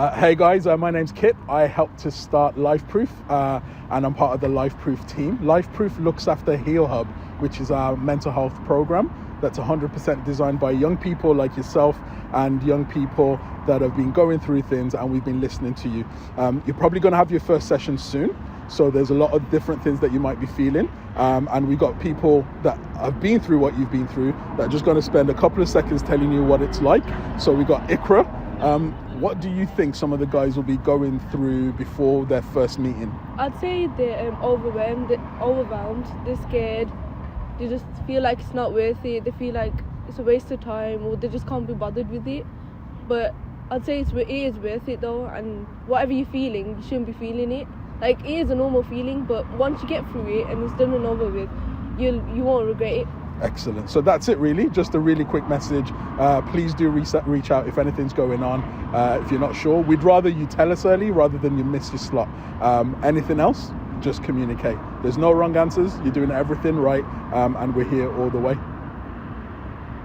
Hey guys, my name's Kit. I helped to start LifeProof and I'm part of the LifeProof team. LifeProof looks after Heal Hub, which is our mental health program that's 100% designed by young people like yourself and young people that have been going through things, and we've been listening to you. You're probably going to have your first session soon, so there's a lot of different things that you might be feeling, and we've got people that have been through what you've been through that are just going to spend a couple of seconds telling you what it's like. So we got Ikra. What do you think some of the guys will be going through before their first meeting? I'd say they're overwhelmed, they're scared, they just feel like it's not worth it, they feel like it's a waste of time, or they just can't be bothered with it. But I'd say it is worth it though, and whatever you're feeling, you shouldn't be feeling it. Like, it is a normal feeling, but once you get through it and it's done and over with, you won't regret it. Excellent. So that's it really, just a really quick message. Please do reach out if anything's going on. If you're not sure, we'd rather you tell us early rather than you miss your slot. Anything else, just communicate. There's no wrong answers, you're doing everything right, and we're here all the way.